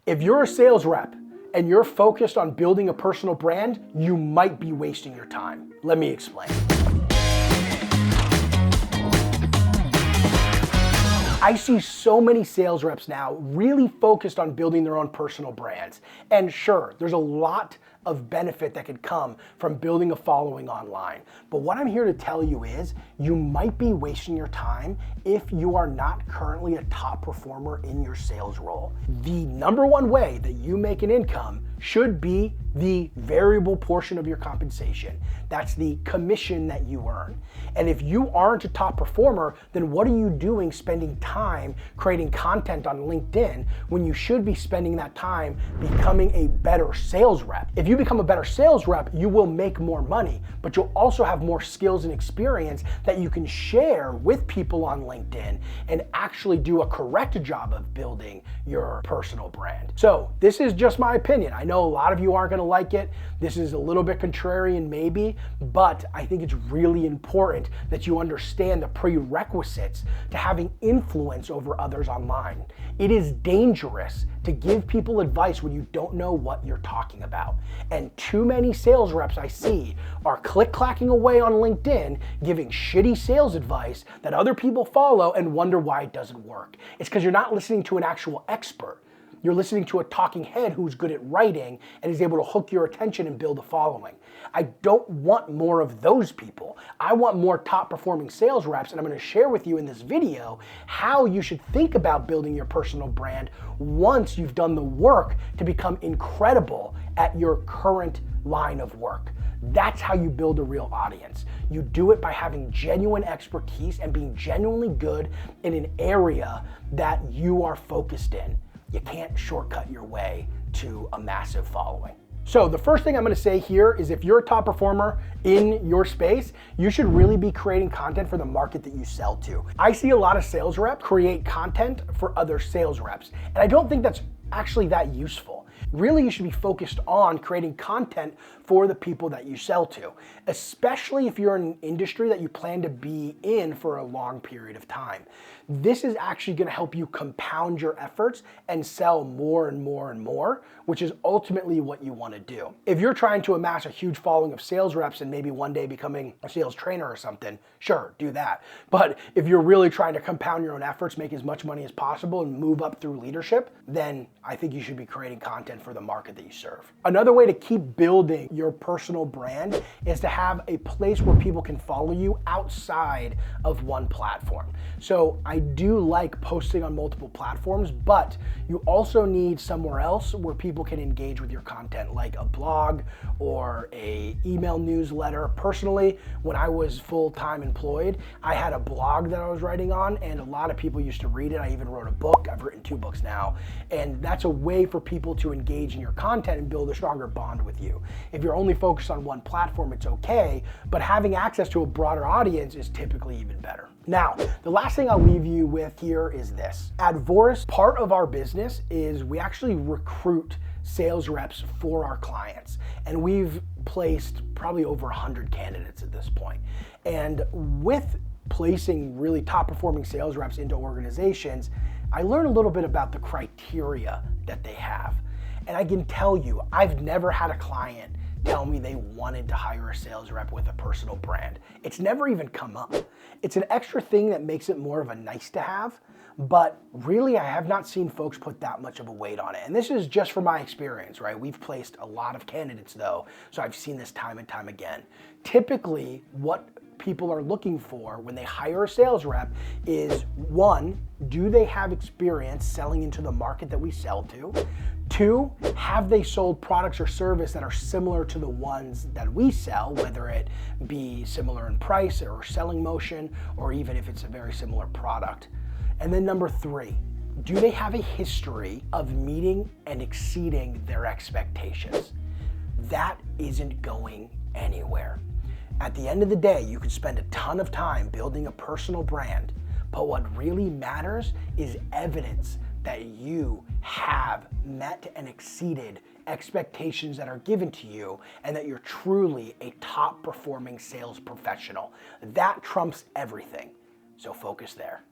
If you're a sales rep and you're focused on building a personal brand, you might be wasting your time. Let me explain. I see so many sales reps now really focused on building their own personal brands. And sure, there's a lot of benefit that could come from building a following online. But what I'm here to tell you is you might be wasting your time if you are not currently a top performer in your sales role. The number one way that you make an income should be the variable portion of your compensation. That's the commission that you earn. And if you aren't a top performer, then what are you doing spending time creating content on LinkedIn when you should be spending that time becoming a better sales rep? If you become a better sales rep, you will make more money, but you'll also have more skills and experience that you can share with people on LinkedIn and actually do a correct job of building your personal brand. So this is just my opinion. I know a lot of you aren't going to like it. This is a little bit contrarian maybe, but I think it's really important that you understand the prerequisites to having influence over others online. It is dangerous to give people advice when you don't know what you're talking about. And too many sales reps I see are click-clacking away on LinkedIn giving shitty sales advice that other people follow and wonder why it doesn't work. It's because you're not listening to an actual expert. You're listening to a talking head who's good at writing and is able to hook your attention and build a following. I don't want more of those people. I want more top performing sales reps, and I'm going to share with you in this video how you should think about building your personal brand once you've done the work to become incredible at your current line of work. That's how you build a real audience. You do it by having genuine expertise and being genuinely good in an area that you are focused in. You can't shortcut your way to a massive following. So the first thing I'm going to say here is if you're a top performer in your space, you should really be creating content for the market that you sell to. I see a lot of sales reps create content for other sales reps, and I don't think that's actually that useful. Really, you should be focused on creating content for the people that you sell to, especially if you're in an industry that you plan to be in for a long period of time. This is actually going to help you compound your efforts and sell more and more and more, which is ultimately what you want to do. If you're trying to amass a huge following of sales reps and maybe one day becoming a sales trainer or something, sure, do that. But if you're really trying to compound your own efforts, make as much money as possible and move up through leadership, then I think you should be creating content for the market that you serve. Another way to keep building your personal brand is to have a place where people can follow you outside of one platform. So I do like posting on multiple platforms, but you also need somewhere else where people can engage with your content, like a blog or an email newsletter. Personally, when I was full-time employed, I had a blog that I was writing on, and a lot of people used to read it. I even wrote a book. I've written 2 books now, and that's a way for people to engage in your content and build a stronger bond with you. If you're only focused on one platform, it's okay, but having access to a broader audience is typically even better. Now, the last thing I'll leave you with here is this. At Voris, part of our business is we actually recruit sales reps for our clients, and we've placed probably over 100 candidates at this point. And with placing really top performing sales reps into organizations, I learned a little bit about the criteria that they have. And I can tell you, I've never had a client tell me they wanted to hire a sales rep with a personal brand. It's never even come up. It's an extra thing that makes it more of a nice to have, but really I have not seen folks put that much of a weight on it. And this is just from my experience, right? We've placed a lot of candidates though, so I've seen this time and time again. Typically, what people are looking for when they hire a sales rep is 1, do they have experience selling into the market that we sell to? 2, have they sold products or service that are similar to the ones that we sell, whether it be similar in price or selling motion, or even if it's a very similar product? And then number 3, do they have a history of meeting and exceeding their expectations? That isn't going anywhere. At the end of the day, you could spend a ton of time building a personal brand, but what really matters is evidence that you have met and exceeded expectations that are given to you and that you're truly a top performing sales professional. That trumps everything. So focus there.